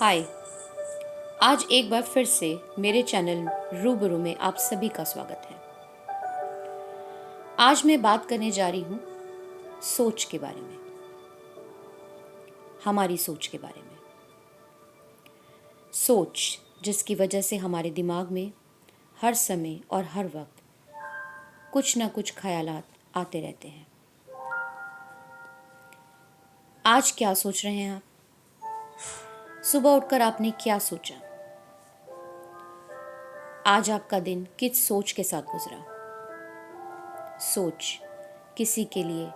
हाय। आज एक बार फिर से मेरे चैनल रूबरू में आप सभी का स्वागत है। आज मैं बात करने जा रही हूँ सोच के बारे में, हमारी सोच के बारे में। सोच जिसकी वजह से हमारे दिमाग में हर समय और हर वक्त कुछ ना कुछ ख्यालात आते रहते हैं। आज क्या सोच रहे हैं आप? सुबह उठकर आपने क्या सोचा? आज आपका दिन किस सोच के साथ गुजरा? सोच किसी के लिए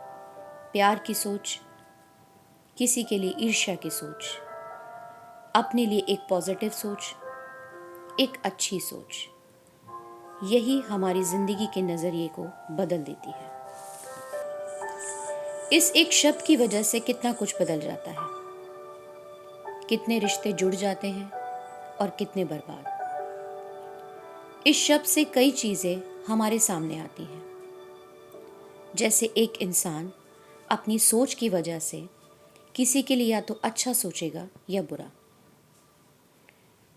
प्यार की सोच, किसी के लिए ईर्ष्या की सोच, अपने लिए एक पॉजिटिव सोच, एक अच्छी सोच, यही हमारी जिंदगी के नजरिए को बदल देती है। इस एक शब्द की वजह से कितना कुछ बदल जाता है, कितने रिश्ते जुड़ जाते हैं और कितने बर्बाद। इस शब्द से कई चीजें हमारे सामने आती हैं, जैसे एक इंसान अपनी सोच की वजह से किसी के लिए या तो अच्छा सोचेगा या बुरा।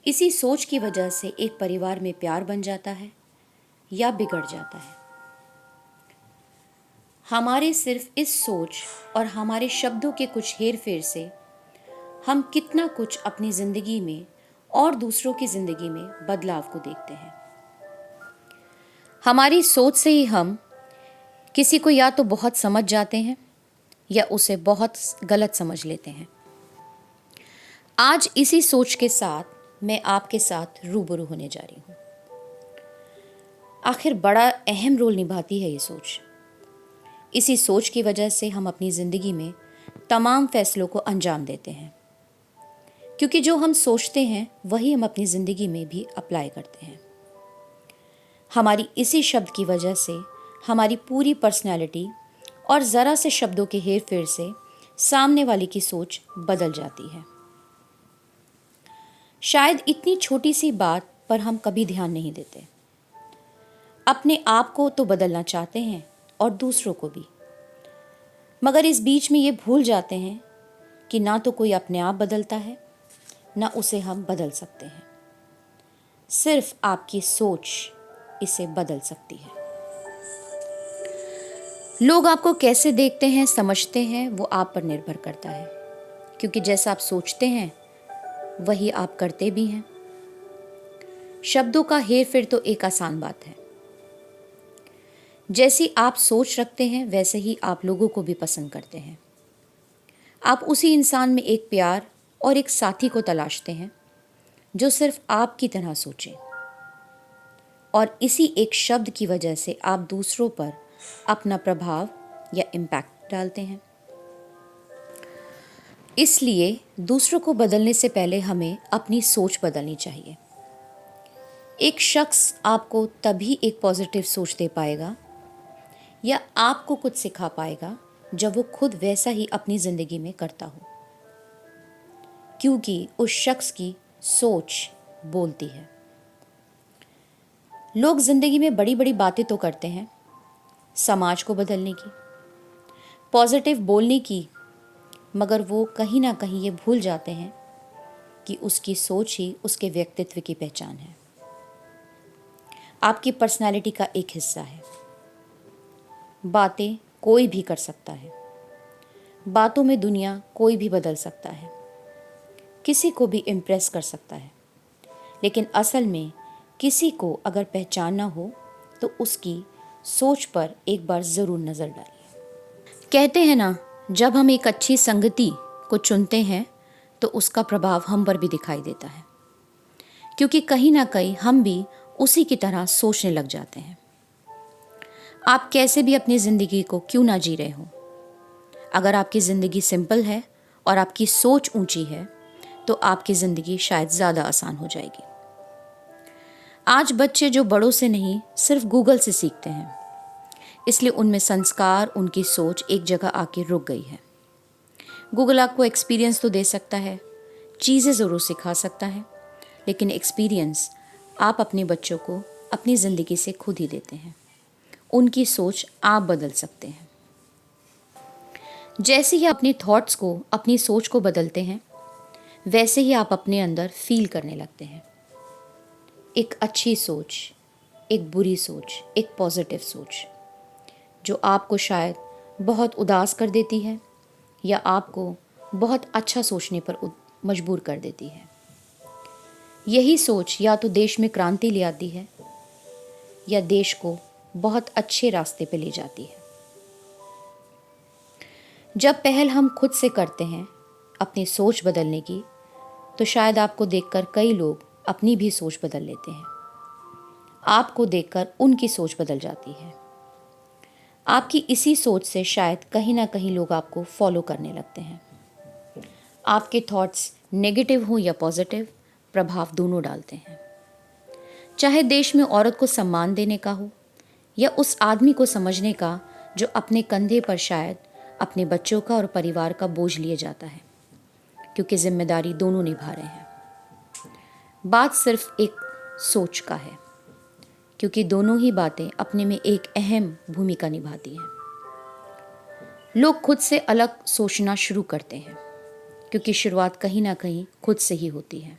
इसी सोच की वजह से एक परिवार में प्यार बन जाता है या बिगड़ जाता है। हमारे सिर्फ इस सोच और हमारे शब्दों के कुछ हेर फेर से हम कितना कुछ अपनी जिंदगी में और दूसरों की जिंदगी में बदलाव को देखते हैं। हमारी सोच से ही हम किसी को या तो बहुत समझ जाते हैं या उसे बहुत गलत समझ लेते हैं। आज इसी सोच के साथ मैं आपके साथ रूबरू होने जा रही हूँ। आखिर बड़ा अहम रोल निभाती है ये सोच। इसी सोच की वजह से हम अपनी ज़िंदगी में तमाम फैसलों को अंजाम देते हैं, क्योंकि जो हम सोचते हैं वही हम अपनी ज़िंदगी में भी अप्लाई करते हैं। हमारी इसी शब्द की वजह से हमारी पूरी पर्सनैलिटी और ज़रा से शब्दों के हेर फेर से सामने वाले की सोच बदल जाती है। शायद इतनी छोटी सी बात पर हम कभी ध्यान नहीं देते। अपने आप को तो बदलना चाहते हैं और दूसरों को भी, मगर इस बीच में ये भूल जाते हैं कि ना तो कोई अपने आप बदलता है, ना उसे हम बदल सकते हैं। सिर्फ आपकी सोच इसे बदल सकती है। लोग आपको कैसे देखते हैं, समझते हैं, वो आप पर निर्भर करता है, क्योंकि जैसा आप सोचते हैं वही आप करते भी हैं। शब्दों का हेर फेर तो एक आसान बात है। जैसी आप सोच रखते हैं वैसे ही आप लोगों को भी पसंद करते हैं। आप उसी इंसान में एक प्यार और एक साथी को तलाशते हैं जो सिर्फ आपकी तरह सोचे, और इसी एक शब्द की वजह से आप दूसरों पर अपना प्रभाव या इम्पैक्ट डालते हैं। इसलिए दूसरों को बदलने से पहले हमें अपनी सोच बदलनी चाहिए। एक शख्स आपको तभी एक पॉजिटिव सोच दे पाएगा या आपको कुछ सिखा पाएगा जब वो खुद वैसा ही अपनी ज़िंदगी में करता हो, क्योंकि उस शख्स की सोच बोलती है। लोग ज़िंदगी में बड़ी बड़ी बातें तो करते हैं, समाज को बदलने की, पॉजिटिव बोलने की, मगर वो कहीं ना कहीं ये भूल जाते हैं कि उसकी सोच ही उसके व्यक्तित्व की पहचान है, आपकी पर्सनालिटी का एक हिस्सा है। बातें कोई भी कर सकता है, बातों में दुनिया कोई भी बदल सकता है, किसी को भी इम्प्रेस कर सकता है, लेकिन असल में किसी को अगर पहचानना हो तो उसकी सोच पर एक बार ज़रूर नज़र डालिए। कहते हैं ना, जब हम एक अच्छी संगति को चुनते हैं तो उसका प्रभाव हम पर भी दिखाई देता है, क्योंकि कहीं ना कहीं हम भी उसी की तरह सोचने लग जाते हैं। आप कैसे भी अपनी ज़िंदगी को क्यों ना जी रहे हो, अगर आपकी ज़िंदगी सिंपल है और आपकी सोच ऊंची है तो आपकी ज़िंदगी शायद ज़्यादा आसान हो जाएगी। आज बच्चे जो बड़ों से नहीं सिर्फ गूगल से सीखते हैं, इसलिए उनमें संस्कार, उनकी सोच एक जगह आके रुक गई है। गूगल आपको एक्सपीरियंस तो दे सकता है, चीज़ें ज़रूर सिखा सकता है, लेकिन एक्सपीरियंस आप अपने बच्चों को अपनी ज़िंदगी से खुद ही देते हैं। उनकी सोच आप बदल सकते हैं। जैसे ही अपने थॉट्स को, अपनी सोच को बदलते हैं, वैसे ही आप अपने अंदर फील करने लगते हैं। एक अच्छी सोच, एक बुरी सोच, एक पॉजिटिव सोच जो आपको शायद बहुत उदास कर देती है या आपको बहुत अच्छा सोचने पर मजबूर कर देती है। यही सोच या तो देश में क्रांति ले आती है या देश को बहुत अच्छे रास्ते पे ले जाती है। जब पहल हम खुद से करते हैं अपनी सोच बदलने की, तो शायद आपको देखकर कई लोग अपनी भी सोच बदल लेते हैं। आपको देखकर उनकी सोच बदल जाती है। आपकी इसी सोच से शायद कहीं ना कहीं लोग आपको फॉलो करने लगते हैं। आपके थॉट्स नेगेटिव हो या पॉजिटिव, प्रभाव दोनों डालते हैं। चाहे देश में औरत को सम्मान देने का हो या उस आदमी को समझने का जो अपने कंधे पर शायद अपने बच्चों का और परिवार का बोझ लिए जाता है, क्योंकि जिम्मेदारी दोनों निभा रहे हैं। बात सिर्फ एक सोच का है, क्योंकि दोनों ही बातें अपने में एक अहम भूमिका निभाती हैं। लोग खुद से अलग सोचना शुरू करते हैं, क्योंकि शुरुआत कहीं ना कहीं खुद से ही होती है।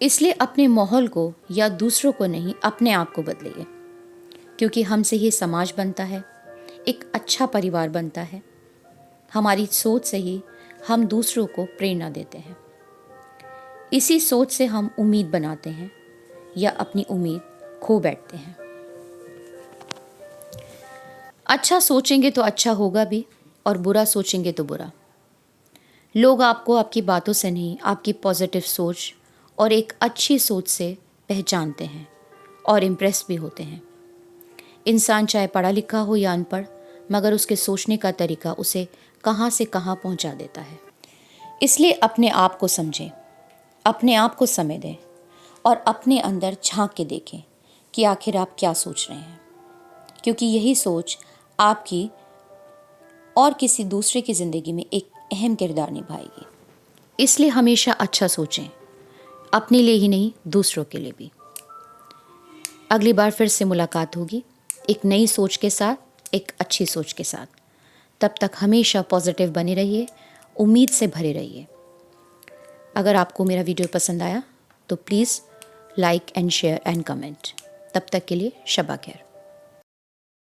इसलिए अपने माहौल को या दूसरों को नहीं, अपने आप को बदलिए, क्योंकि हमसे ही समाज बनता है, एक अच्छा परिवार बनता है। हमारी सोच से ही हम दूसरों को प्रेरणा देते हैं। इसी सोच से हम उम्मीद बनाते हैं या अपनी उम्मीद खो बैठते हैं। अच्छा सोचेंगे तो अच्छा होगा भी, और बुरा सोचेंगे तो बुरा। लोग आपको आपकी बातों से नहीं, आपकी पॉजिटिव सोच और एक अच्छी सोच से पहचानते हैं और इम्प्रेस भी होते हैं। इंसान चाहे पढ़ा लिखा हो या अनपढ़, मगर उसके सोचने का तरीका उसे कहाँ से कहाँ पहुँचा देता है। इसलिए अपने आप को समझें, अपने आप को समय दें और अपने अंदर झांक के देखें कि आखिर आप क्या सोच रहे हैं, क्योंकि यही सोच आपकी और किसी दूसरे की ज़िंदगी में एक अहम किरदार निभाएगी। इसलिए हमेशा अच्छा सोचें, अपने लिए ही नहीं, दूसरों के लिए भी। अगली बार फिर से मुलाकात होगी एक नई सोच के साथ, एक अच्छी सोच के साथ। तब तक हमेशा पॉजिटिव बने रहिए, उम्मीद से भरे रहिए। अगर आपको मेरा वीडियो पसंद आया तो please like and share and comment. तब तक के लिए शब्बा खैर।